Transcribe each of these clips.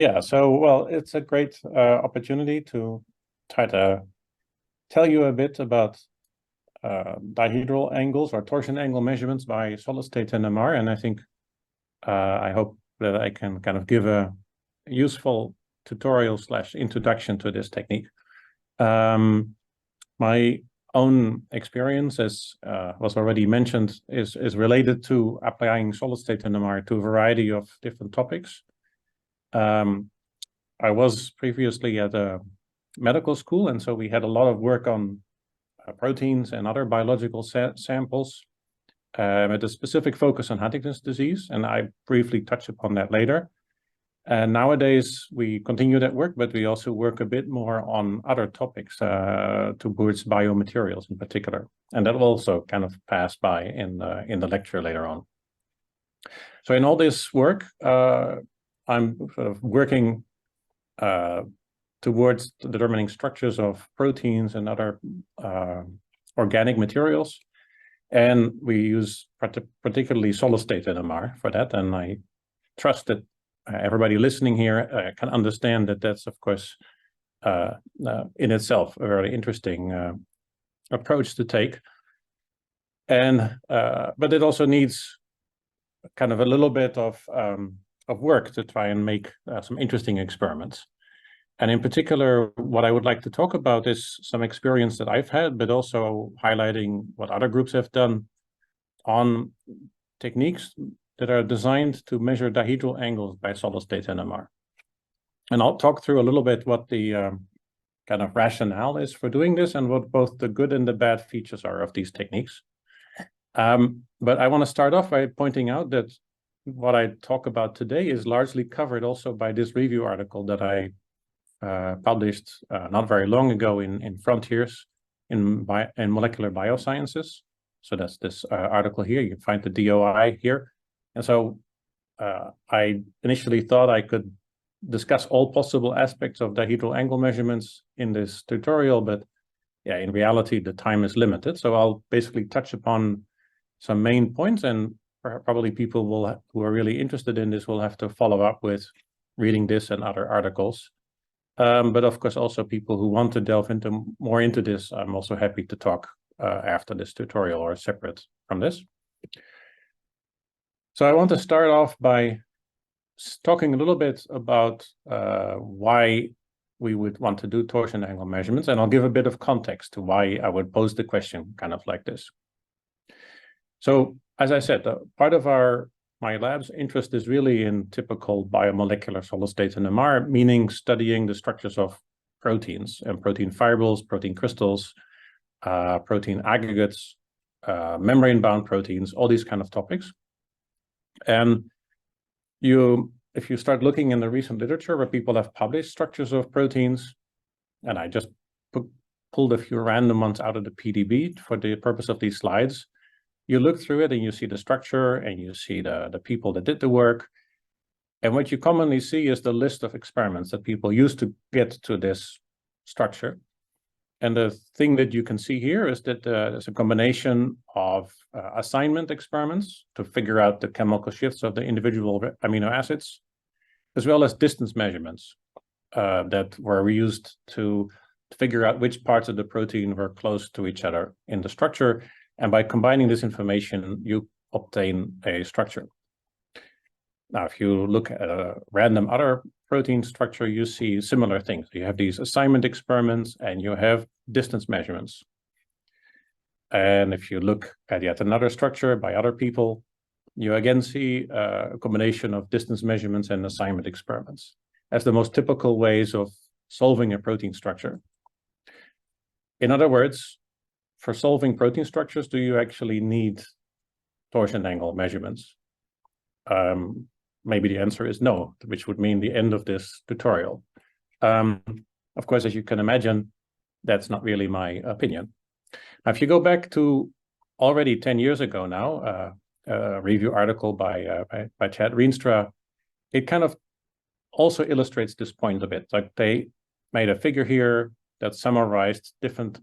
Yeah, so, well, it's a great opportunity to try to tell you a bit about dihedral angles or torsion angle measurements by solid-state NMR. And I think I hope that I can kind of give a useful tutorial / introduction to this technique. My own experience, as was already mentioned, is related to applying solid-state NMR to a variety of different topics. I was previously at a medical school, and so we had a lot of work on proteins and other biological samples with a specific focus on Huntington's disease, and I briefly touch upon that later. And nowadays, we continue that work, but we also work a bit more on other topics towards biomaterials in particular, and that will also kind of pass by in the lecture later on. So in all this work, I'm sort of working towards determining structures of proteins and other organic materials. And we use particularly solid-state NMR for that. And I trust that everybody listening here can understand that that's, of course, in itself a very interesting approach to take. And but it also needs kind of a little bit of work to try and make some interesting experiments. And in particular, what I would like to talk about is some experience that I've had, but also highlighting what other groups have done on techniques that are designed to measure dihedral angles by solid-state NMR. And I'll talk through a little bit what the kind of rationale is for doing this and what both the good and the bad features are of these techniques. But I want to start off by pointing out that what I talk about today is largely covered also by this review article that I published not very long ago in Frontiers in Molecular Biosciences. So that's this article here. You can find the DOI here. And so I initially thought I could discuss all possible aspects of dihedral angle measurements in this tutorial, but yeah, in reality, the time is limited. So I'll basically touch upon some main points, and probably people who are really interested in this will have to follow up with reading this and other articles. But of course, also people who want to delve more into this, I'm also happy to talk after this tutorial or separate from this. So I want to start off by talking a little bit about why we would want to do torsion angle measurements, and I'll give a bit of context to why I would pose the question kind of like this. So, as I said, part of my lab's interest is really in typical biomolecular solid-state NMR, meaning studying the structures of proteins and protein fibrils, protein crystals, protein aggregates, membrane-bound proteins, all these kind of topics. And if you start looking in the recent literature where people have published structures of proteins, and I just pulled a few random ones out of the PDB for the purpose of these slides, you look through it and you see the structure and you see the people that did the work. And what you commonly see is the list of experiments that people use to get to this structure. And the thing that you can see here is that there's a combination of assignment experiments to figure out the chemical shifts of the individual amino acids, as well as distance measurements that were used to figure out which parts of the protein were close to each other in the structure. And by combining this information, you obtain a structure. Now, if you look at a random other protein structure, you see similar things. You have these assignment experiments and you have distance measurements. And if you look at yet another structure by other people, you again see a combination of distance measurements and assignment experiments as the most typical ways of solving a protein structure. In other words, for solving protein structures, do you actually need torsion angle measurements? Maybe the answer is no, which would mean the end of this tutorial. Of course, as you can imagine, that's not really my opinion. Now, if you go back to already 10 years ago now, a review article by Chad Rienstra, it kind of also illustrates this point a bit. Like, they made a figure here that summarized different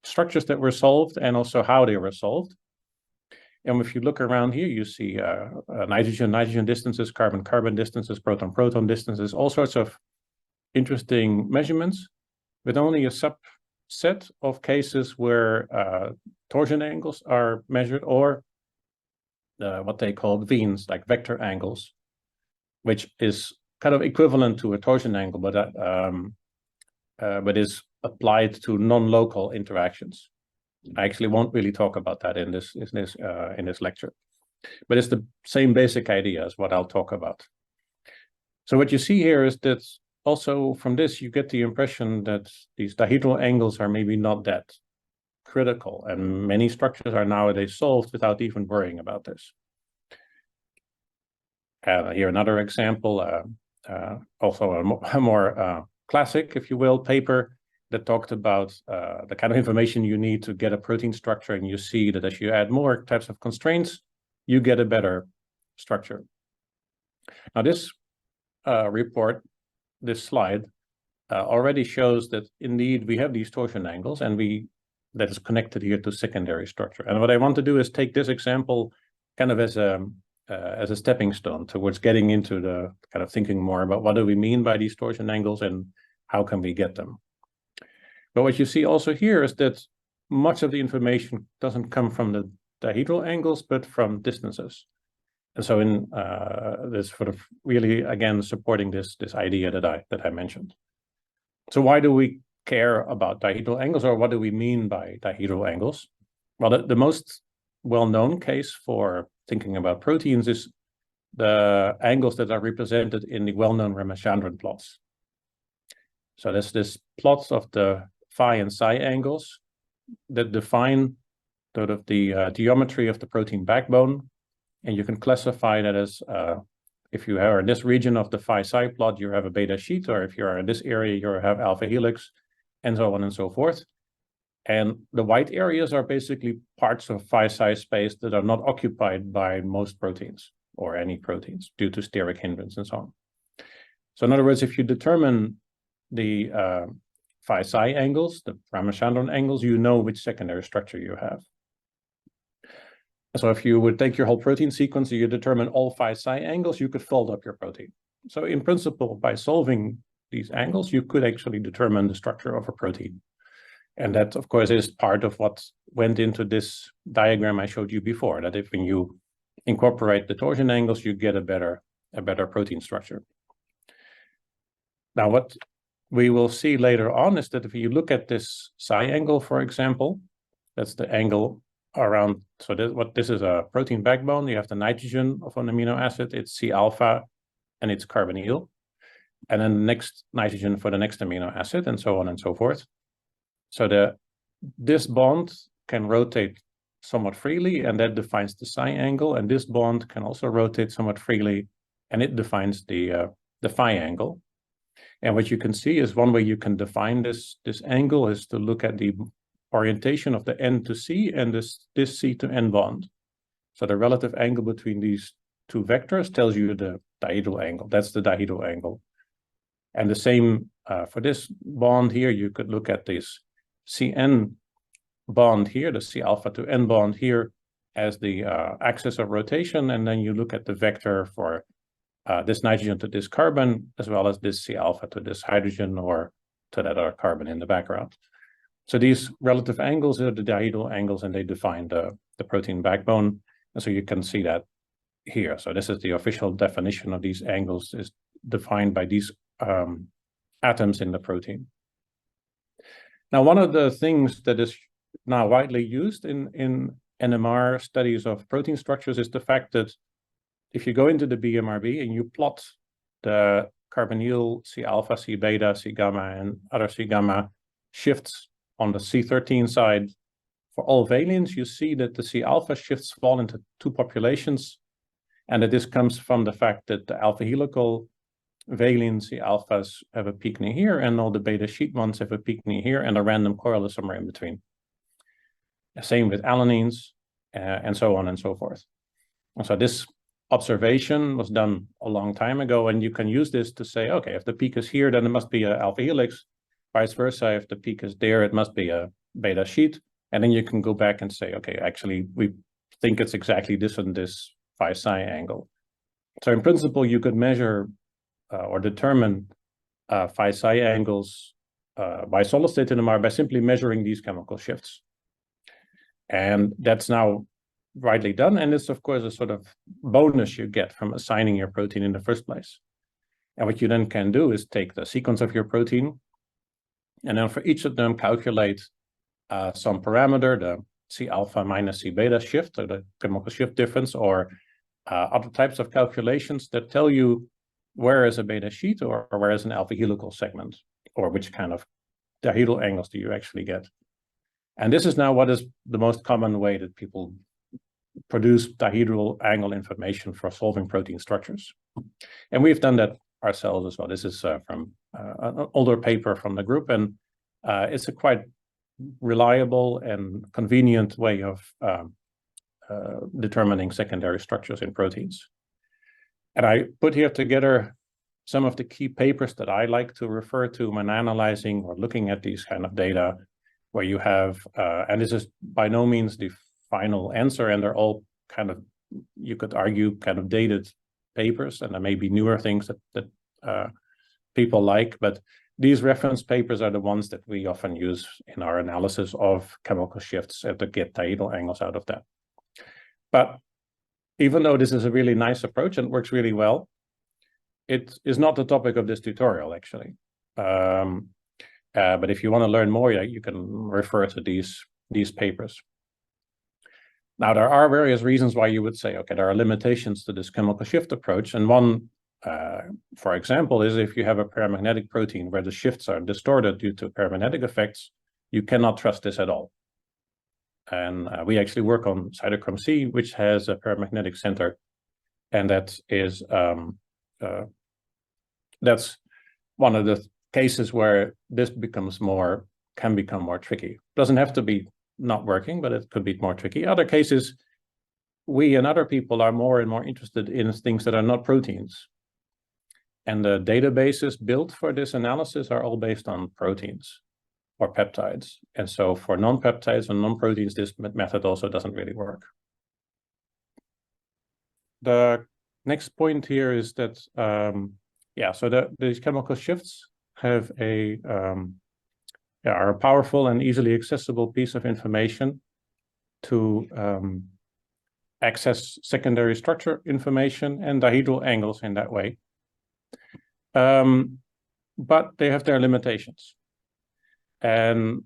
structures that were solved and also how they were solved. And if you look around here, you see nitrogen distances, carbon distances, proton distances, all sorts of interesting measurements, with only a subset of cases where torsion angles are measured, or what they call VEANs, like vector angles, which is kind of equivalent to a torsion angle, but is applied to non-local interactions. I actually won't really talk about that in this lecture, but it's the same basic idea as what I'll talk about. So what you see here is that also from this you get the impression that these dihedral angles are maybe not that critical, and many structures are nowadays solved without even worrying about this. Here another example, also a more classic, if you will, paper that talked about the kind of information you need to get a protein structure, and you see that as you add more types of constraints, you get a better structure. Now this report, this slide, already shows that indeed we have these torsion angles, and that is connected here to secondary structure. And what I want to do is take this example kind of as a stepping stone towards getting into the kind of thinking more about what do we mean by these torsion angles and how can we get them. But what you see also here is that much of the information doesn't come from the dihedral angles, but from distances. And so in this sort of really, again, supporting this idea that I mentioned. So why do we care about dihedral angles, or what do we mean by dihedral angles? Well, the most well-known case for thinking about proteins is the angles that are represented in the well-known Ramachandran plots. So there's this plots of the phi and psi angles that define sort of the geometry of the protein backbone. And you can classify that as, if you are in this region of the phi psi plot, you have a beta sheet, or if you are in this area, you have alpha helix, and so on and so forth. And the white areas are basically parts of phi psi space that are not occupied by most proteins, or any proteins, due to steric hindrance and so on. So in other words, if you determine the phi psi angles, the Ramachandran angles, you know which secondary structure you have. So if you would take your whole protein sequence and you determine all phi psi angles, you could fold up your protein. So in principle, by solving these angles, you could actually determine the structure of a protein. And that, of course, is part of what went into this diagram I showed you before, that if when you incorporate the torsion angles, you get a better protein structure. Now, what we will see later on is that if you look at this psi angle, for example, that's the angle around, so this is a protein backbone. You have the nitrogen of an amino acid, it's C alpha, and it's carbonyl, and then the next nitrogen for the next amino acid, and so on and so forth. So this bond can rotate somewhat freely, and that defines the psi angle, and this bond can also rotate somewhat freely, and it defines the phi angle. And what you can see is one way you can define this angle is to look at the orientation of the N to C and this C to N bond. So the relative angle between these two vectors tells you the dihedral angle. That's the dihedral angle. And the same for this bond here, you could look at this CN bond here, the C alpha to N bond here, as the axis of rotation, and then you look at the vector for this nitrogen to this carbon, as well as this C alpha to this hydrogen or to that other carbon in the background. So these relative angles are the dihedral angles, and they define the protein backbone. And so you can see that here. So this is the official definition of these angles, is defined by these atoms in the protein. Now, one of the things that is now widely used in NMR studies of protein structures is the fact that if you go into the BMRB and you plot the carbonyl, C alpha, C beta, C gamma, and other C gamma shifts on the C13 side for all valines, you see that the C alpha shifts fall into two populations, and that this comes from the fact that the alpha helical valine C alphas have a peak near here, and all the beta sheet ones have a peak near here, and a random coil is somewhere in between. Same with alanines, and so on and so forth. And so this observation was done a long time ago, and you can use this to say, okay, if the peak is here, then it must be an alpha helix. Vice versa, if the peak is there, it must be a beta sheet. And then you can go back and say, okay, actually, we think it's exactly this and this phi psi angle. So in principle, you could measure or determine phi psi angles by solid state NMR by simply measuring these chemical shifts. And that's now widely done. And it's, of course, a sort of bonus you get from assigning your protein in the first place. And what you then can do is take the sequence of your protein, and then for each of them calculate some parameter, the C alpha minus C beta shift, or the chemical shift difference, or other types of calculations that tell you where is a beta sheet or where is an alpha helical segment, or which kind of dihedral angles do you actually get. And this is now what is the most common way that people produce dihedral angle information for solving protein structures. And we've done that ourselves as well. This is from an older paper from the group, and it's a quite reliable and convenient way of determining secondary structures in proteins. And I put here together some of the key papers that I like to refer to when analyzing or looking at these kind of data, where you have, and this is by no means the final answer, and they're all kind of, you could argue, kind of dated papers, and there may be newer things that people like, but these reference papers are the ones that we often use in our analysis of chemical shifts and to get dihedral angles out of that. But even though this is a really nice approach and works really well, it is not the topic of this tutorial, actually. But if you want to learn more, you can refer to these papers. Now, there are various reasons why you would say, okay, there are limitations to this chemical shift approach. And one, for example, is if you have a paramagnetic protein where the shifts are distorted due to paramagnetic effects, you cannot trust this at all. And we actually work on cytochrome C, which has a paramagnetic center. And that is, that's one of the cases where this can become more tricky. Doesn't have to be not working, but it could be more tricky. Other cases, we and other people are more and more interested in things that are not proteins. And the databases built for this analysis are all based on proteins or peptides. And so for non-peptides and non-proteins, this method also doesn't really work. The next point here is that, so these chemical shifts have are a powerful and easily accessible piece of information to access secondary structure information and dihedral angles in that way. But they have their limitations. And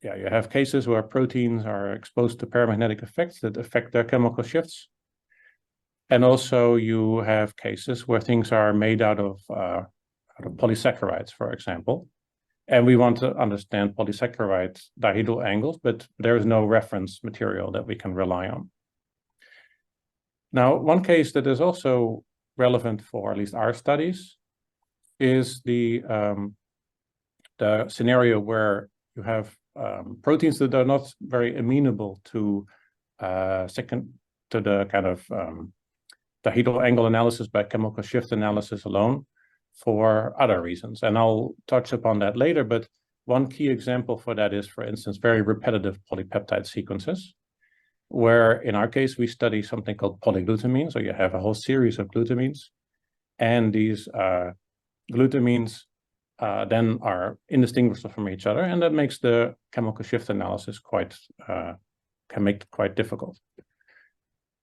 you have cases where proteins are exposed to paramagnetic effects that affect their chemical shifts. And also you have cases where things are made out of polysaccharides, for example. And we want to understand polysaccharide dihedral angles, but there is no reference material that we can rely on. Now, one case that is also relevant for at least our studies is the scenario where you have proteins that are not very amenable to the kind of dihedral angle analysis by chemical shift analysis alone for other reasons. And I'll touch upon that later, but one key example for that is, for instance, very repetitive polypeptide sequences, where in our case, we study something called polyglutamine. So you have a whole series of glutamines, and these glutamines then are indistinguishable from each other, and that makes the chemical shift analysis can make it quite difficult.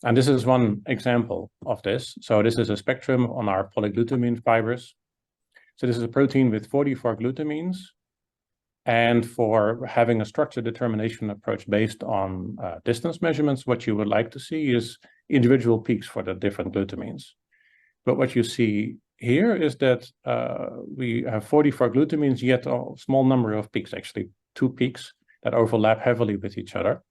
And this is one example of this. So this is a spectrum on our polyglutamine fibers. So this is a protein with 44 glutamines. And for having a structure determination approach based on distance measurements, what you would like to see is individual peaks for the different glutamines. But what you see here is that we have 44 glutamines, yet a small number of peaks, actually 2 peaks that overlap heavily with each other.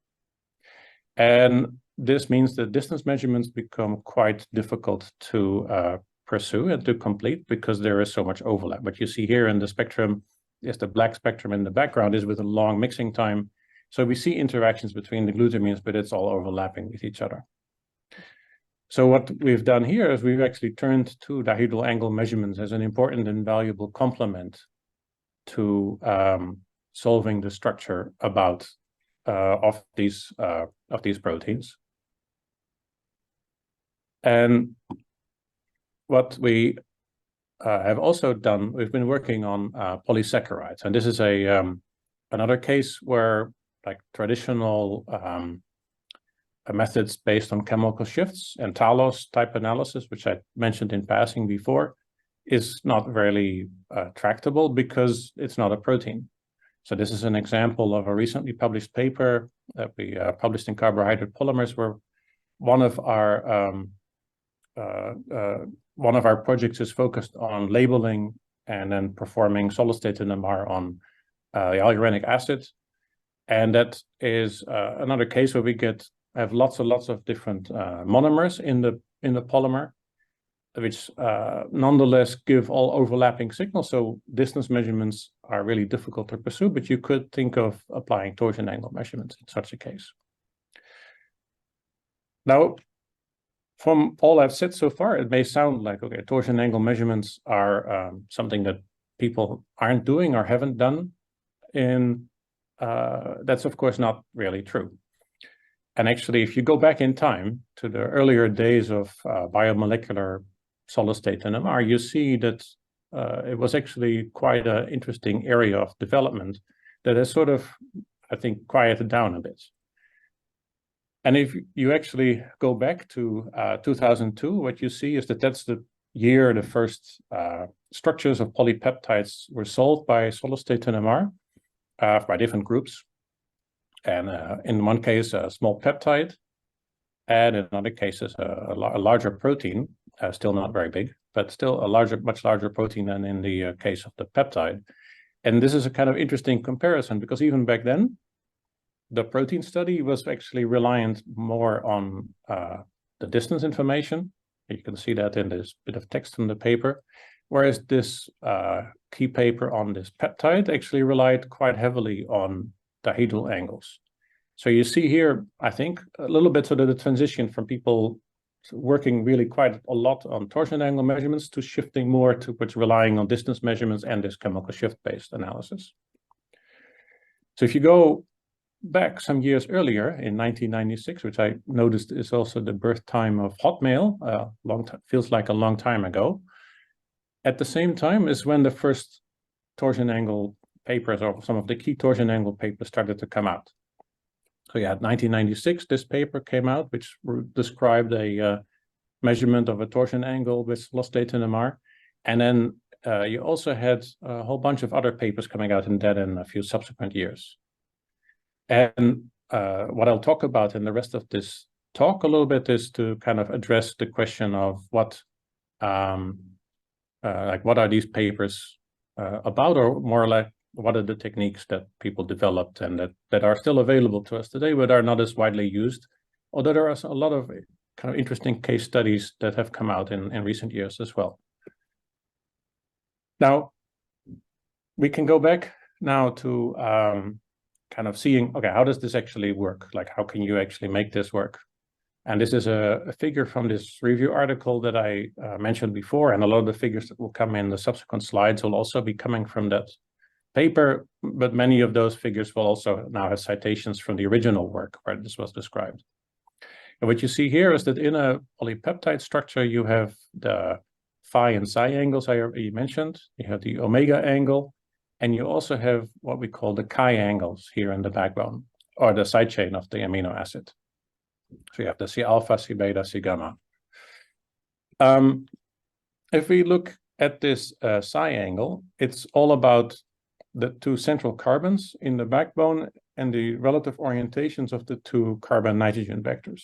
And this means that distance measurements become quite difficult to pursue and to complete because there is so much overlap. What you see here in the spectrum is the black spectrum in the background is with a long mixing time. So we see interactions between the glutamines, but it's all overlapping with each other. So what we've done here is we've actually turned to dihedral angle measurements as an important and valuable complement to solving the structure of these proteins. And what we have also done, we've been working on polysaccharides, and this is another case where like traditional methods based on chemical shifts and Talos type analysis, which I mentioned in passing before, is not really tractable because it's not a protein. So this is an example of a recently published paper that we published in Carbohydrate Polymers, where one of our projects is focused on labeling and then performing solid-state NMR on the hyaluronic acid. And that is another case where we have lots and lots of different monomers in the polymer, which nonetheless give all overlapping signals. So distance measurements are really difficult to pursue, but you could think of applying torsion angle measurements in such a case. Now, from all I've said so far, it may sound like, okay, torsion angle measurements are something that people aren't doing or haven't done. And that's, of course, not really true. And actually, if you go back in time to the earlier days of biomolecular solid-state NMR, you see that it was actually quite an interesting area of development that has sort of, I think, quieted down a bit. And if you actually go back to 2002, what you see is that that's the year the first structures of polypeptides were solved by solid-state NMR by different groups. And in one case, a small peptide, and in other cases, a larger protein, still not very big, but still a much larger protein than in the case of the peptide. And this is a kind of interesting comparison, because even back then, the protein study was actually reliant more on the distance information. You can see that in this bit of text in the paper, whereas this key paper on this peptide actually relied quite heavily on dihedral angles. So you see here, I think, a little bit sort of the transition from people working really quite a lot on torsion angle measurements to shifting more towards relying on distance measurements and this chemical shift-based analysis. So if you go back some years earlier in 1996, which I noticed is also the birth time of Hotmail, feels like a long time ago. At the same time is when the first torsion angle papers, or some of the key torsion angle papers, started to come out. So you had 1996, this paper came out, which described a measurement of a torsion angle with solid-state NMR. And then you also had a whole bunch of other papers coming out in that in a few subsequent years. And what I'll talk about in the rest of this talk a little bit is to kind of address the question of what are these papers about, or more like what are the techniques that people developed and that are still available to us today, but are not as widely used, although there are a lot of kind of interesting case studies that have come out in recent years as well. Now, we can go back now to kind of seeing, okay, how does this actually work? Like, how can you actually make this work? And this is a figure from this review article that I mentioned before, and a lot of the figures that will come in the subsequent slides will also be coming from that paper, but many of those figures will also now have citations from the original work where this was described. And what you see here is that in a polypeptide structure, you have the phi and psi angles I already mentioned. You have the omega angle, and you also have what we call the chi angles here in the backbone, or the side chain of the amino acid. So you have the C alpha, C beta, C gamma. If we look at this psi angle, it's all about the two central carbons in the backbone and the relative orientations of the two carbon-nitrogen vectors.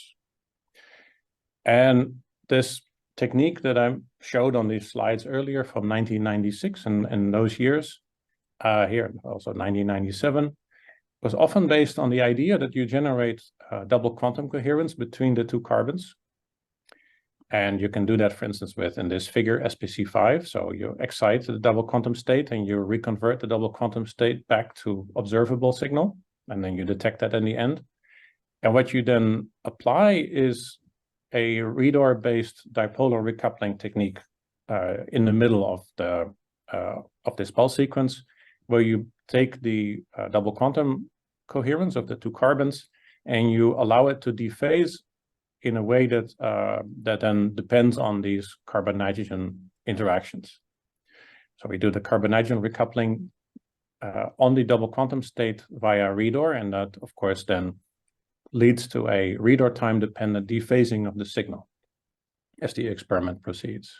And this technique that I showed on these slides earlier from 1996 and those years, here also 1997, was often based on the idea that you generate double quantum coherence between the two carbons. And you can do that, for instance, with, in this figure, SPC5. So you excite the double quantum state and you reconvert the double quantum state back to observable signal, and then you detect that in the end. And what you then apply is a Redor-based dipolar recoupling technique in the middle of this pulse sequence, where you take the double quantum coherence of the two carbons and you allow it to dephase in a way that that then depends on these carbon-nitrogen interactions. So we do the carbon-nitrogen recoupling on the double quantum state via reador, and that, of course, then leads to a reador time-dependent dephasing of the signal as the experiment proceeds.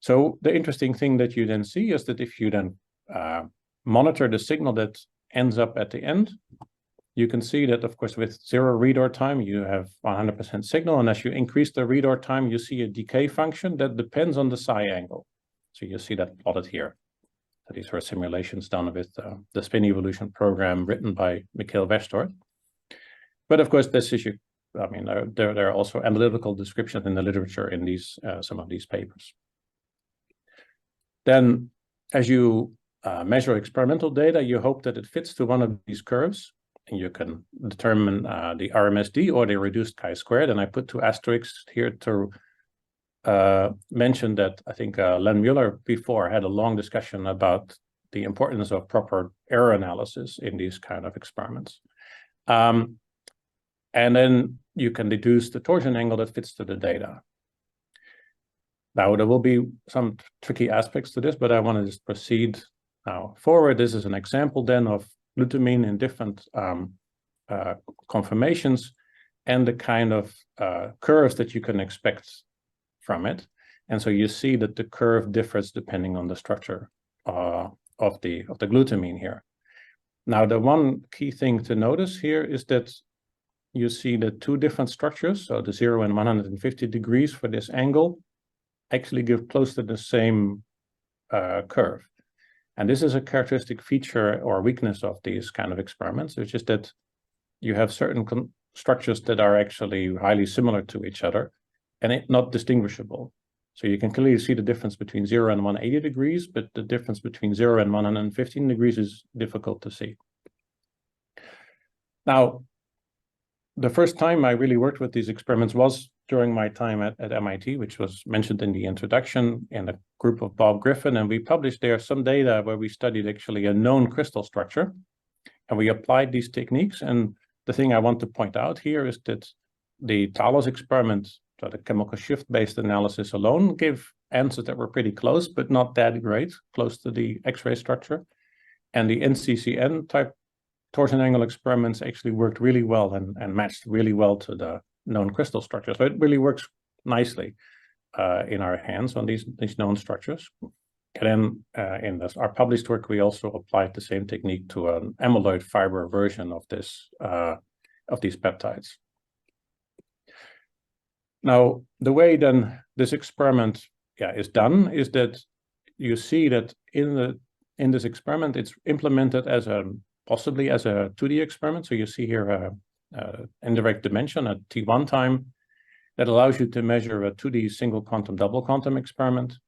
So the interesting thing that you then see is that if you then monitor the signal that ends up at the end, you can see that, of course, with 0 reador time, you have 100% signal. And as you increase the reador time, you see a decay function that depends on the psi angle. So you see that plotted here. So these were simulations done with the spin evolution program written by Michiel Westort. But of course, this issue, I mean, there are also analytical descriptions in the literature in these some of these papers. Then, as you measure experimental data, you hope that it fits to one of these curves, and you can determine the RMSD or the reduced chi-squared. And I put 2 asterisks here to mention that I think Len Mueller before had a long discussion about the importance of proper error analysis in these kind of experiments. And then you can deduce the torsion angle that fits to the data. Now, there will be some tricky aspects to this, but I want to just proceed now forward. This is an example then of glutamine in different conformations and the kind of curves that you can expect from it. And so you see that the curve differs depending on the structure of the glutamine here. Now, the one key thing to notice here is that you see the 2 different structures, so the 0 and 150 degrees for this angle, actually give close to the same curve. And this is a characteristic feature or weakness of these kind of experiments, which is that you have certain structures that are actually highly similar to each other and not distinguishable. So you can clearly see the difference between 0 and 180 degrees, but the difference between 0 and 115 degrees is difficult to see. Now, the first time I really worked with these experiments was during my time at MIT, which was mentioned in the introduction, in a group of Bob Griffin, and we published there some data where we studied actually a known crystal structure, and we applied these techniques. And the thing I want to point out here is that the Talos experiment, so the chemical shift-based analysis alone, gave answers that were pretty close, but not that great, close to the X-ray structure. And the NCCN type torsion angle experiments actually worked really well and matched really well to the known crystal structure. So it really works nicely in our hands on these known structures. And then in our published work, we also applied the same technique to an amyloid fiber version of this of these peptides. Now, the way then this experiment is done is that you see that in this experiment, it's implemented as possibly as a 2D experiment. So you see here indirect dimension at T1 time that allows you to measure a 2D single quantum double quantum experiment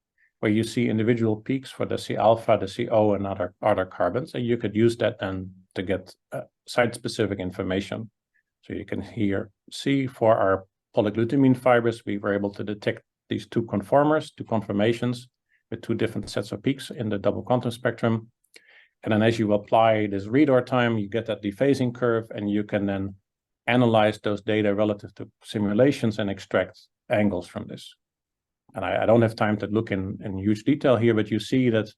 where you see individual peaks for the C alpha, the CO, and other carbons. And you could use that then to get site-specific information. So you can here see for our polyglutamine fibers, we were able to detect these 2 conformers, 2 conformations with 2 different sets of peaks in the double quantum spectrum. And then as you apply this reador time, you get that dephasing curve, and you can then analyze those data relative to simulations and extract angles from this. And I don't have time to look in huge detail here, but you see that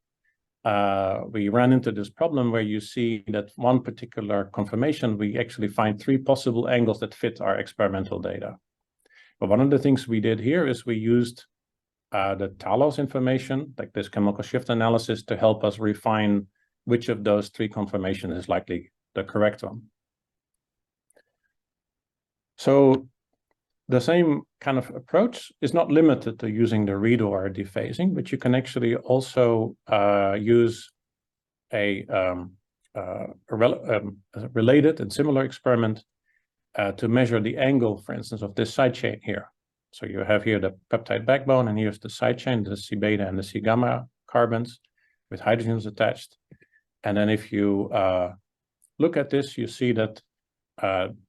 we ran into this problem where you see that one particular conformation, we actually find 3 possible angles that fit our experimental data. But one of the things we did here is we used the Talos information, like this chemical shift analysis, to help us refine which of those 3 conformations is likely the correct one. So the same kind of approach is not limited to using the reador dephasing, but you can actually also use a related and similar experiment to measure the angle, for instance, of this side chain here. So you have here the peptide backbone, and here's the side chain, the C beta and the C gamma carbons with hydrogens attached. And then if you look at this, you see that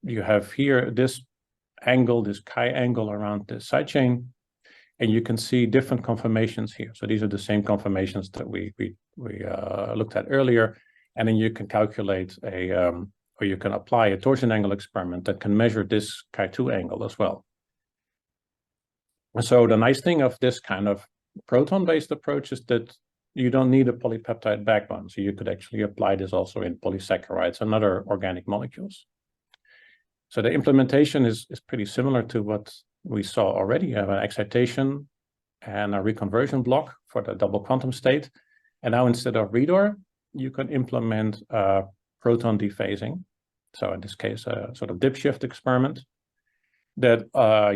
you have here this angle, this chi angle around the side chain, and you can see different conformations here. So these are the same conformations that we looked at earlier, and then you can calculate a or you can apply a torsion angle experiment that can measure this chi2 angle as well. So the nice thing of this kind of proton-based approach is that you don't need a polypeptide backbone. So you could actually apply this also in polysaccharides and other organic molecules. So the implementation is pretty similar to what we saw already. You have an excitation and a reconversion block for the double quantum state. And now instead of reador, you can implement proton dephasing. So in this case, a sort of dip shift experiment that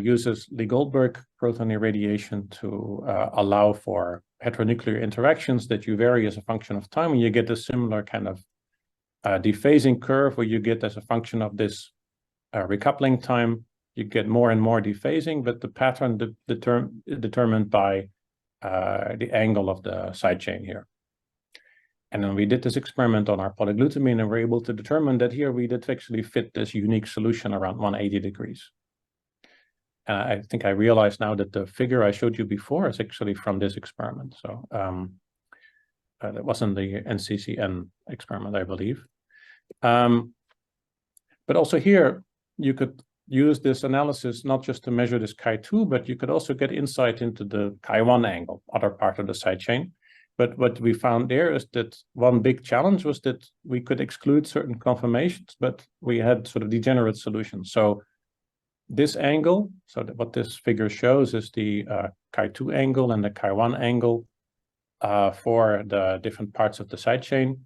uses Lee Goldberg proton irradiation to allow for heteronuclear interactions that you vary as a function of time, and you get a similar kind of dephasing curve where you get as a function of this recoupling time, you get more and more dephasing, but the pattern determined by the angle of the side chain here. And then we did this experiment on our polyglutamine, and we're able to determine that here we did actually fit this unique solution around 180 degrees. I think I realized now that the figure I showed you before is actually from this experiment. So that wasn't the NCCN experiment, I believe. But also here, you could use this analysis not just to measure this chi2, but you could also get insight into the chi1 angle, other part of the side chain. But what we found there is that one big challenge was that we could exclude certain conformations, but we had sort of degenerate solutions. So this angle, so that what this figure shows is the chi2 angle and the chi1 angle for the different parts of the side chain.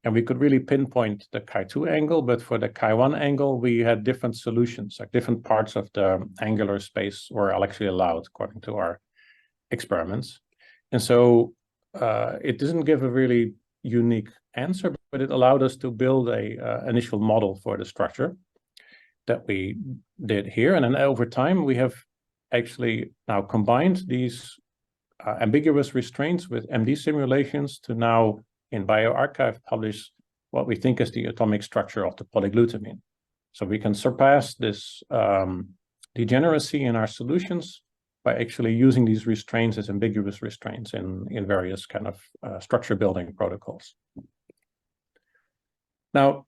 And we could really pinpoint the chi2 angle, but for the chi1 angle, we had different solutions, like different parts of the angular space were actually allowed according to our experiments. And so it doesn't give a really unique answer, but it allowed us to build a initial model for the structure that we did here. And then over time, we have actually now combined these ambiguous restraints with MD simulations to now in bioRxiv publish what we think is the atomic structure of the polyglutamine. So we can surpass this degeneracy in our solutions by actually using these restraints as ambiguous restraints in various kind of structure building protocols. Now,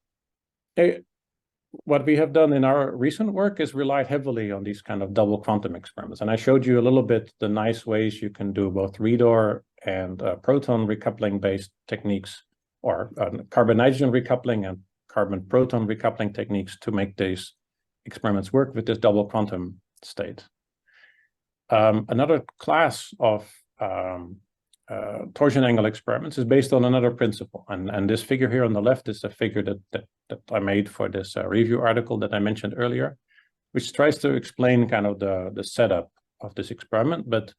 what we have done in our recent work is relied heavily on these kind of double quantum experiments. And I showed you a little bit the nice ways you can do both reador and proton recoupling based techniques, or carbon-nitrogen recoupling and carbon-proton recoupling techniques to make these experiments work with this double quantum state. Another class of torsion angle experiments is based on another principle. And this figure here on the left is a figure that I made for this review article that I mentioned earlier, which tries to explain kind of the setup of this experiment. But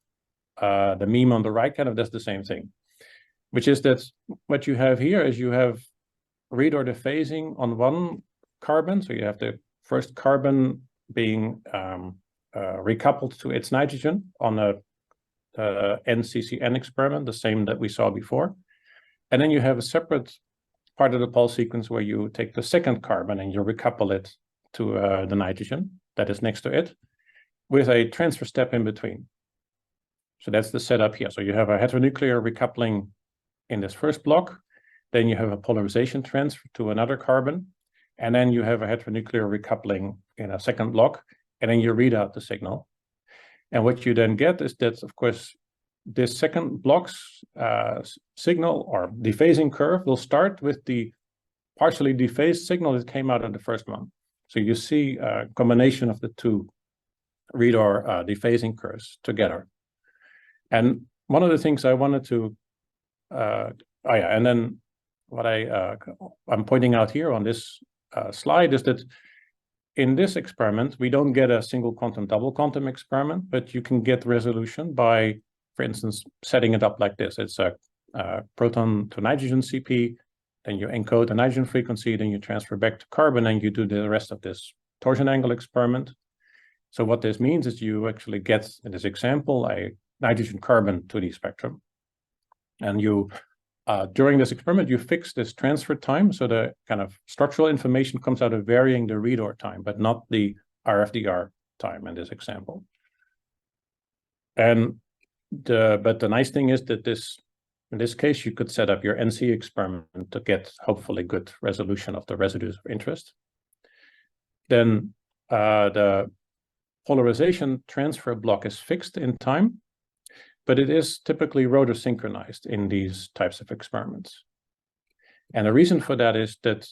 the meme on the right kind of does the same thing, which is that what you have here is you have reador dephasing on one carbon. So you have the first carbon being recoupled to its nitrogen on a NCCN experiment, the same that we saw before. And then you have a separate part of the pulse sequence where you take the second carbon and you recouple it to the nitrogen that is next to it with a transfer step in between. So that's the setup here. So you have a heteronuclear recoupling in this first block, then you have a polarization transfer to another carbon, and then you have a heteronuclear recoupling in a second block, and then you read out the signal. And what you then get is that, of course, this second block's signal or dephasing curve will start with the partially dephased signal that came out of the first one. So you see a combination of the two reador dephasing curves together. And one of the things I wanted to, and then what I'm pointing out here on this slide is that in this experiment, we don't get a single quantum double quantum experiment, but you can get resolution by, for instance, setting it up like this. It's a proton to nitrogen CP, then you encode the nitrogen frequency, then you transfer back to carbon, and you do the rest of this torsion angle experiment. So what this means is you actually get, in this example, a nitrogen carbon 2D spectrum. And you, during this experiment, you fix this transfer time. So the kind of structural information comes out of varying the reador time, but not the RFDR time in this example. And but the nice thing is that this In this case, you could set up your NC experiment to get hopefully good resolution of the residues of interest. Then the polarization transfer block is fixed in time, but it is typically rotor synchronized in these types of experiments. And the reason for that is that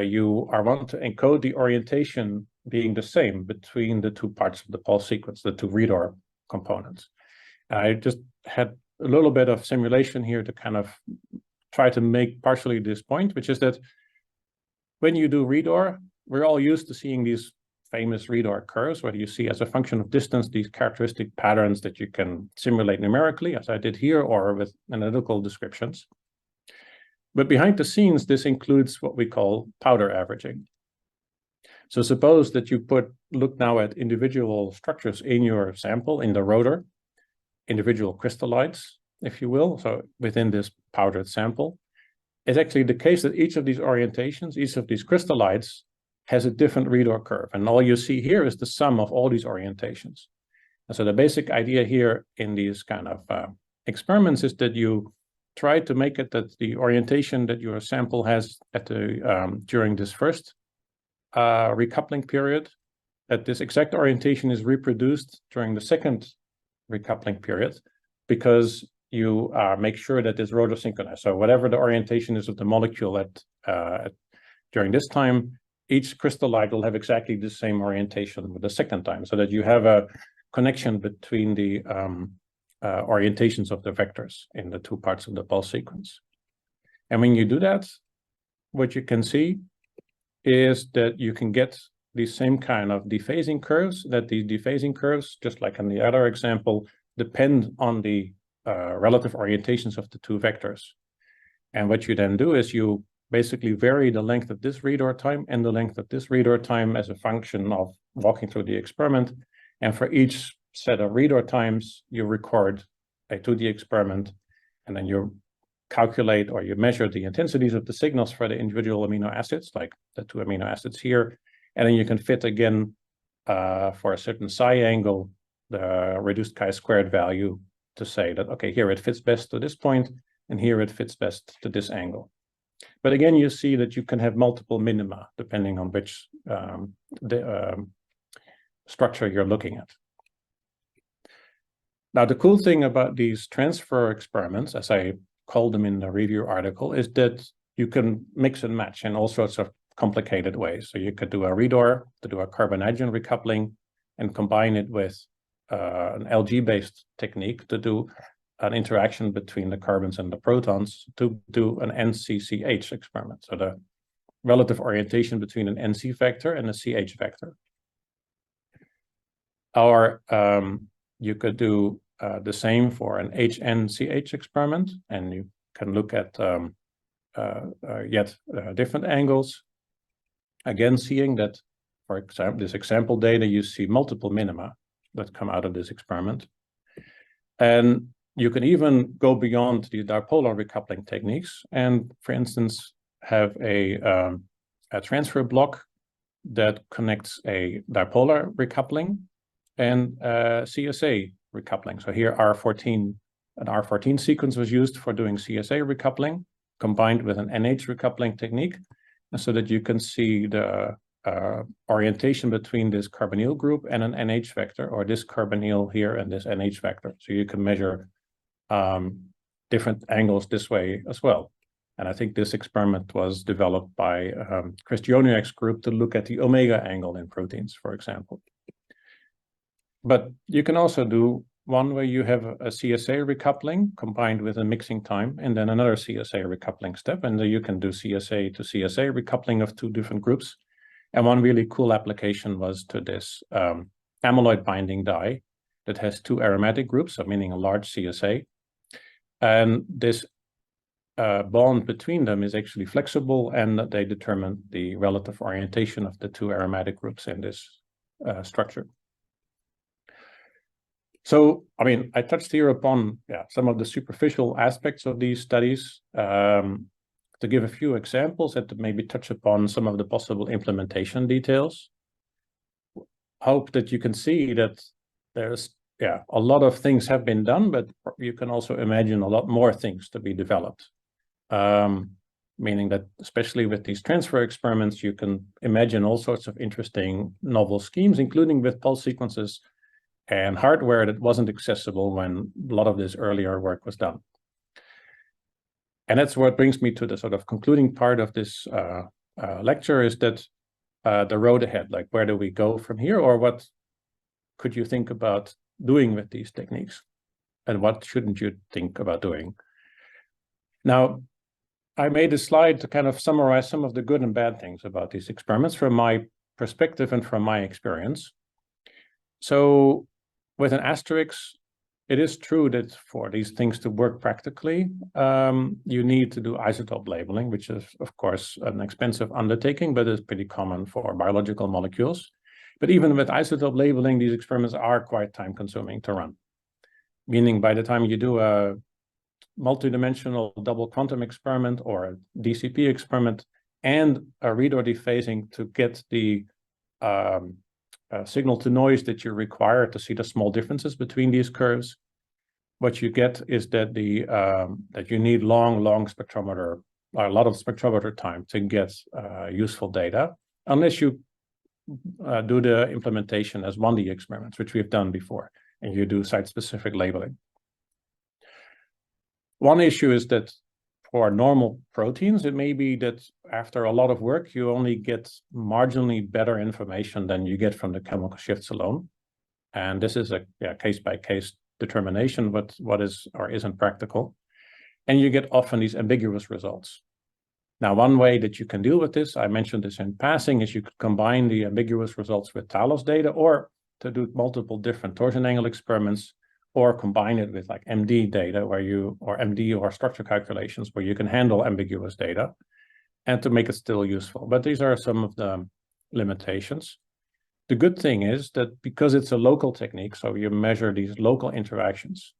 you want to encode the orientation being the same between the two parts of the pulse sequence, the two reader components. I just had a little bit of simulation here to kind of try to make partially this point, which is that when you do reader, we're all used to seeing these famous reader curves, where you see as a function of distance these characteristic patterns that you can simulate numerically, as I did here, or with analytical descriptions. But behind the scenes, this includes what we call powder averaging. So suppose that you look now at individual structures in your sample, in the rotor, individual crystallites, if you will, so within this powdered sample. It's actually the case that each of these orientations, each of these crystallites, has a different reader curve. And all you see here is the sum of all these orientations. And so the basic idea here in these kind of experiments is that you try to make it that the orientation that your sample has at the during this first recoupling period, that this exact orientation is reproduced during the second recoupling period, because you make sure that it's rotor synchronized. So whatever the orientation is of the molecule during this time, each crystallite will have exactly the same orientation with the second time, so that you have a connection between the orientations of the vectors in the two parts of the pulse sequence. And when you do that, what you can see is that you can get these same kind of dephasing curves, that the dephasing curves, just like in the other example, depend on the relative orientations of the two vectors. And what you then do is you basically vary the length of this reader time and the length of this reader time as a function of walking through the experiment. And for each set of reader times, you record a 2D experiment, and then you calculate or you measure the intensities of the signals for the individual amino acids, like the two amino acids here. And then you can fit again for a certain psi angle, the reduced chi-squared value, to say that, okay, here it fits best to this point, and here it fits best to this angle. But again, you see that you can have multiple minima depending on which structure you're looking at. Now, the cool thing about these transfer experiments, as I called them in the review article, is that you can mix and match in all sorts of complicated ways. So you could do a reader to do a carbon-hydrogen recoupling and combine it with an LG-based technique to do an interaction between the carbons and the protons to do an NCCH experiment. So the relative orientation between an NC vector and a CH vector. Or you could do the same for an HNCH experiment, and you can look at yet different angles. Again, seeing that, for example, this example data, you see multiple minima that come out of this experiment. And you can even go beyond the dipolar recoupling techniques and, for instance, have a transfer block that connects a dipolar recoupling and CSA recoupling. So here an R14 sequence was used for doing CSA recoupling combined with an NH recoupling technique, and so that you can see the orientation between this carbonyl group and an NH vector, or this carbonyl here and this NH vector. So you can measure different angles this way as well. And I think this experiment was developed by Chris Joniak's group to look at the omega angle in proteins, for example. But you can also do one where you have a CSA recoupling combined with a mixing time, and then another CSA recoupling step. And then you can do CSA to CSA recoupling of two different groups. And one really cool application was to this amyloid binding dye that has two aromatic groups, so meaning a large CSA. And this bond between them is actually flexible, and they determine the relative orientation of the two aromatic groups in this structure. So, I mean, I touched here upon some of the superficial aspects of these studies to give a few examples and to maybe touch upon some of the possible implementation details. Hope that you can see that there's yeah, a lot of things have been done, but you can also imagine a lot more things to be developed. Meaning that especially with these transfer experiments, you can imagine all sorts of interesting novel schemes, including with pulse sequences and hardware that wasn't accessible when a lot of this earlier work was done. And that's what brings me to the sort of concluding part of this lecture, is that the road ahead, like where do we go from here, or what could you think about doing with these techniques, and what shouldn't you think about doing? Now, I made a slide to kind of summarize some of the good and bad things about these experiments from my perspective and from my experience. So with an asterisk, it is true that for these things to work practically, you need to do isotope labeling, which is, of course, an expensive undertaking, but is pretty common for biological molecules. But even with isotope labeling, these experiments are quite time-consuming to run, meaning by the time you do a multidimensional double quantum experiment or a DCP experiment and a read or dephasing to get the signal to noise that you require to see the small differences between these curves, what you get is that that you need long spectrometer, a lot of spectrometer time to get useful data, unless you do the implementation as 1D experiments, which we've done before, and you do site-specific labeling. One issue is that for normal proteins, it may be that after a lot of work, you only get marginally better information than you get from the chemical shifts alone. And this is a case-by-case determination, but what is or isn't practical. And you get often these ambiguous results. Now, one way that you can deal with this, I mentioned this in passing, is you could combine the ambiguous results with Talos data, or to do multiple different torsion angle experiments, or combine it with like MD data or MD or structure calculations where you can handle ambiguous data and to make it still useful. But these are some of the limitations. The good thing is that because it's a local technique, so you measure these local interactions,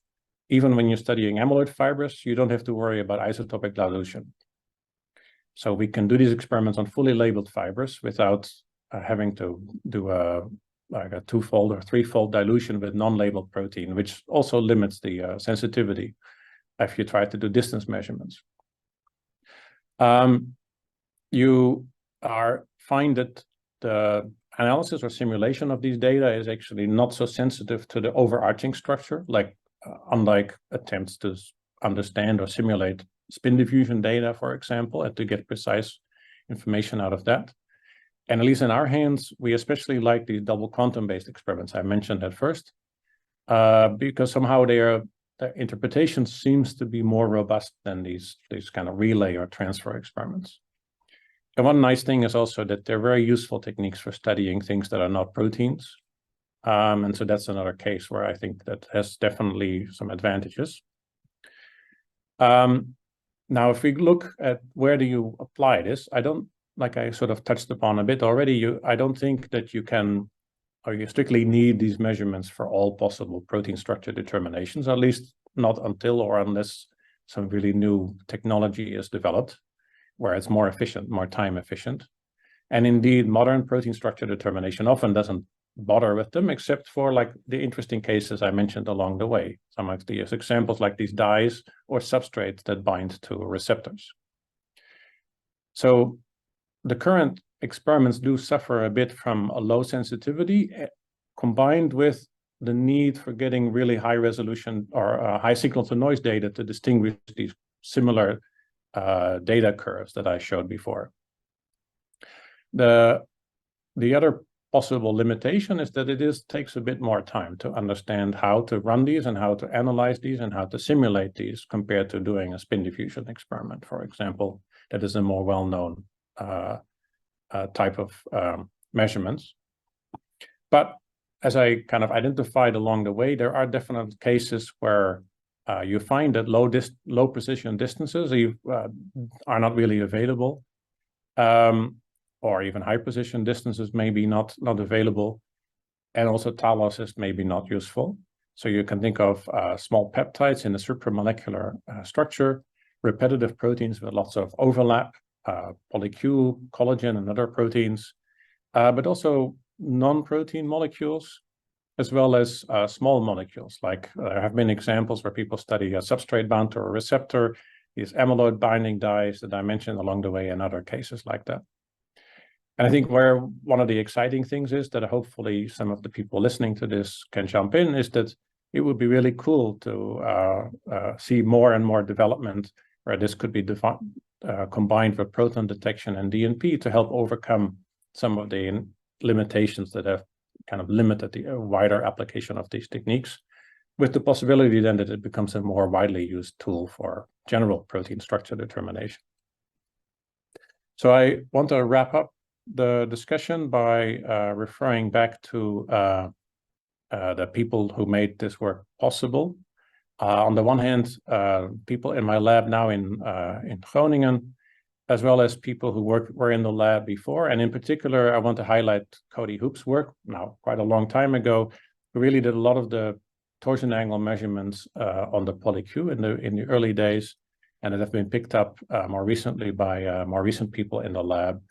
even when you're studying amyloid fibers, you don't have to worry about isotopic dilution. So we can do these experiments on fully labeled fibers without having to do like a twofold or threefold dilution with non-labeled protein, which also limits the sensitivity if you try to do distance measurements. You find that the analysis or simulation of these data is actually not so sensitive to the overarching structure, like unlike attempts to understand or simulate spin diffusion data, for example, and to get precise information out of that. And at least in our hands, we especially like these double quantum-based experiments I mentioned at first, because somehow their interpretation seems to be more robust than these kind of relay or transfer experiments. And one nice thing is also that they're very useful techniques for studying things that are not proteins. And so that's another case where I think that has definitely some advantages. Now, if we look at where do you apply this, like I sort of touched upon a bit already, I don't think that you can, or you strictly need these measurements for all possible protein structure determinations, at least not until or unless some really new technology is developed, where it's more efficient, more time efficient. And indeed, modern protein structure determination often doesn't bother with them, except for like the interesting cases I mentioned along the way. Some of these examples like these dyes or substrates that bind to receptors. So the current experiments do suffer a bit from a low sensitivity combined with the need for getting really high resolution or high signal to noise data to distinguish these similar data curves that I showed before. The other possible limitation is that it takes a bit more time to understand how to run these and how to analyze these and how to simulate these compared to doing a spin diffusion experiment, for example, that is a more well-known type of measurements. But as I kind of identified along the way, there are definite cases where you find that low precision distances are not really available, or even high precision distances may be not available, and also Talos is maybe not useful. So you can think of small peptides in a supramolecular structure, repetitive proteins with lots of overlap, polyQ, collagen, and other proteins, but also non-protein molecules as well as small molecules. Like there have been examples where people study a substrate bound to a receptor, these amyloid binding dyes that I mentioned along the way, and other cases like that. And I think where one of the exciting things is that hopefully some of the people listening to this can jump in is that it would be really cool to see more and more development where this could be combined with proton detection and DNP to help overcome some of the limitations that have kind of limited the wider application of these techniques, with the possibility then that it becomes a more widely used tool for general protein structure determination. So I want to wrap up the discussion by referring back to the people who made this work possible. On the one hand, people in my lab now in Groningen, as well as people who were in the lab before. And in particular, I want to highlight Cody Hoop's work, now quite a long time ago, who really did a lot of the torsion angle measurements on the polyQ in the early days, and it have been picked up more recently by more recent people in the lab.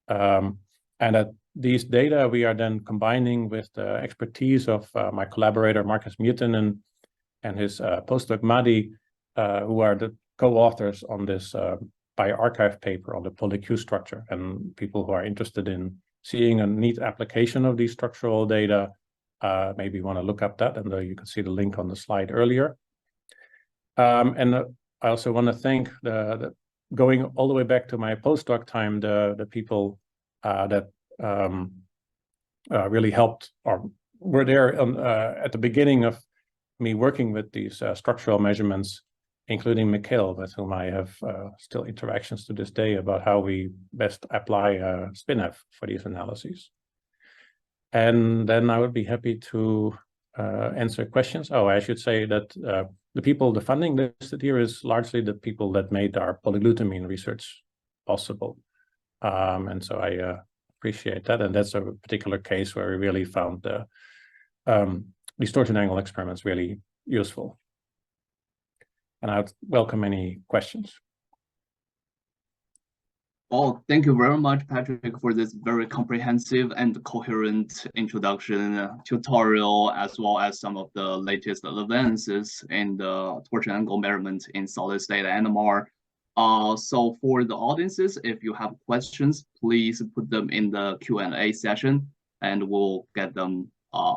And that these data we are then combining with the expertise of my collaborator Marcus Mutinen and his postdoc Madi, who are the co-authors on this bioarchive paper on the polyQ structure, and people who are interested in seeing a neat application of these structural data maybe want to look up that, and you can see the link on the slide earlier. And I also want to thank the going all the way back to my postdoc time, the people that really helped or were there at the beginning of me working with these structural measurements, including Mikhail, with whom I have still interactions to this day about how we best apply SPinF for these analyses. And then I would be happy to answer questions. Oh, I should say that the funding listed here is largely the people that made our polyglutamine research possible. And so I appreciate that. And that's a particular case where we really found the distortion angle experiments really useful. And I'd welcome any questions. Oh, thank you very much, Patrick, for this very comprehensive and coherent introduction tutorial, as well as some of the latest advances in the torsion angle measurement in solid-state NMR. So for the audiences, if you have questions, please put them in the Q&A session, and we'll get them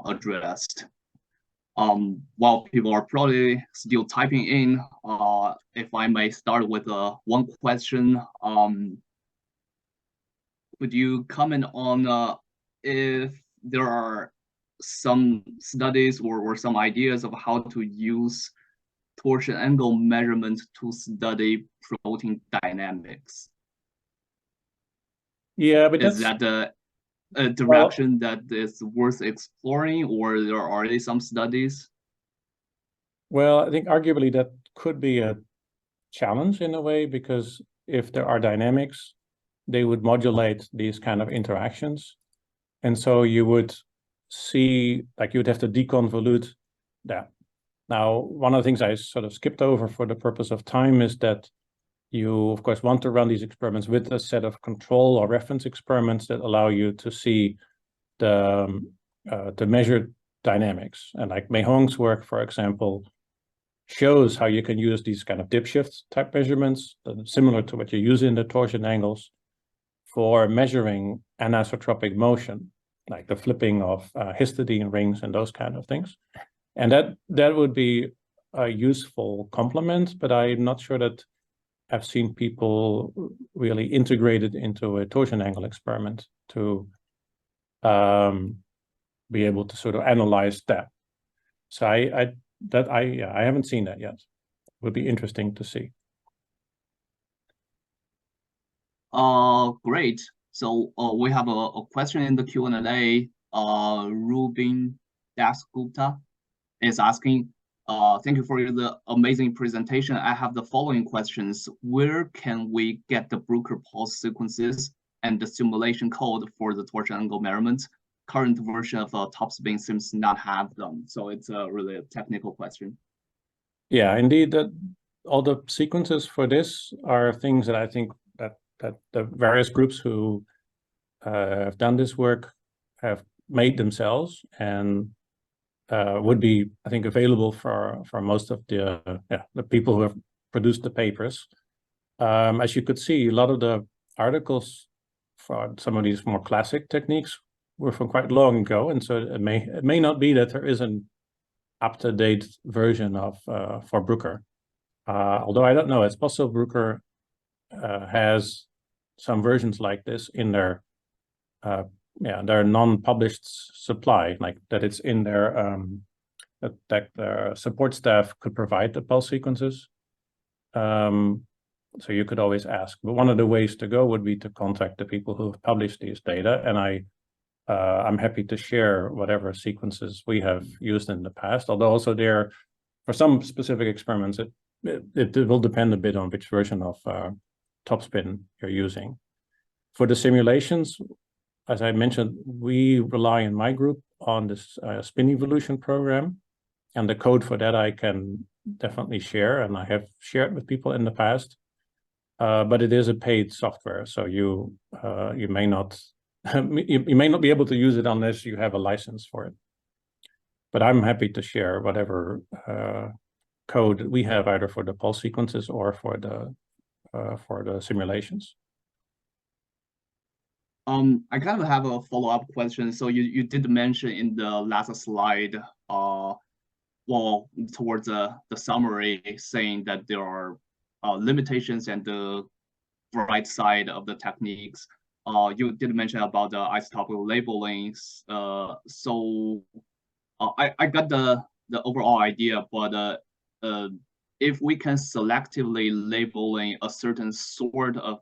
addressed. While people are probably still typing in, if I may start with one question, would you comment on if there are some studies or some ideas of how to use torsion angle measurement to study protein dynamics? Yeah, but is that a direction that is worth exploring, or there are already some studies? Well, I think arguably that could be a challenge in a way, because if there are dynamics, they would modulate these kind of interactions. And so you would see, like, you would have to deconvolute that. Now, one of the things I sort of skipped over for the purpose of time is that you, of course, want to run these experiments with a set of control or reference experiments that allow you to see the measured dynamics. And like Mei Hong's work, for example, shows how you can use these kind of dip shift type measurements, similar to what you use in the torsion angles, for measuring anisotropic motion, like the flipping of histidine rings and those kind of things. And that would be a useful complement, but I'm not sure that I've seen people really integrate it into a torsion angle experiment to be able to sort of analyze that. So I haven't seen that yet. It would be interesting to see. Great. So we have a question in the Q&A. Rubin Dasgupta is asking, thank you for the amazing presentation. I have the following questions. Where can we get the Bruker pulse sequences and the simulation code for the torsion angle measurement? Current version of TopSpin seems not have them. So it's really a technical question. Yeah, indeed. All the sequences for this are things that I think that the various groups who have done this work have made themselves. And would be, I think, available for most of the people who have produced the papers. As you could see, a lot of the articles for some of these more classic techniques were from quite long ago, and so it may not be that there is an up-to-date version of for Bruker. Although I don't know, it's possible Bruker has some versions like this in their their non-published supply, like that it's in their that their support staff could provide the pulse sequences. So you could always ask, but one of the ways to go would be to contact the people who have published these data, and I'm happy to share whatever sequences we have used in the past. Although also there, for some specific experiments, it will depend a bit on which version of topspin you're using. For the simulations, as I mentioned, we rely in my group on this spin evolution program, and the code for that I can definitely share, and I have shared with people in the past. But it is a paid software, so you may not you may not be able to use it unless you have a license for it. But I'm happy to share whatever code we have, either for the pulse sequences or for the simulations. I kind of have a follow-up question. So you did mention in the last slide, well, towards the summary, saying that there are limitations and the bright side of the techniques. You did mention about the isotopic labeling. So I got the overall idea, but if we can selectively labeling a certain sort of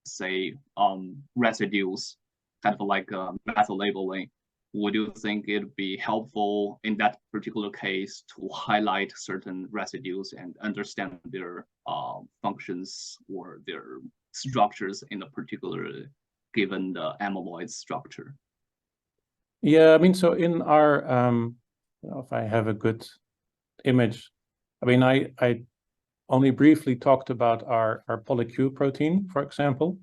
say residues, kind of like method labeling, would you think it'd be helpful in that particular case to highlight certain residues and understand their functions or their structures in a particular given the amyloid structure? Yeah, I mean, so in our, if I have a good image, I mean, I only briefly talked about our polyQ protein, for example.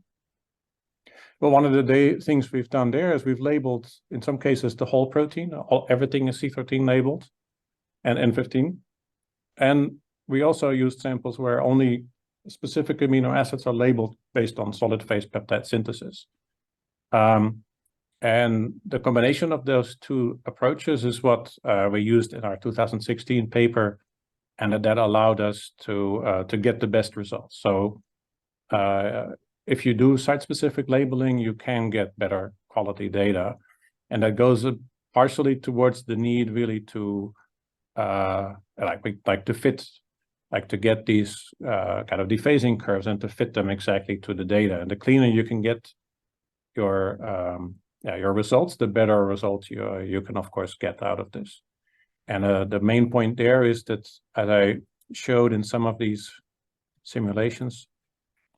Well, one of the things we've done there is we've labeled, in some cases, the whole protein. Everything is C13 labeled and N15. And we also used samples where only specific amino acids are labeled based on solid phase peptide synthesis. And the combination of those two approaches is what we used in our 2016 paper, and that allowed us to get the best results. So if you do site-specific labeling, you can get better quality data, and that goes partially towards the need really to to get these kind of dephasing curves and to fit them exactly to the data. And the cleaner you can get your results, the better results you can of course get out of this. And the main point there is that, as I showed in some of these simulations,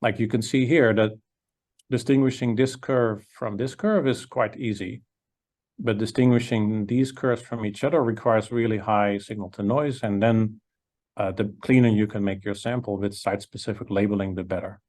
like you can see here, that distinguishing this curve from this curve is quite easy, but distinguishing these curves from each other requires really high signal to noise, and then the cleaner you can make your sample with site-specific labeling, the better.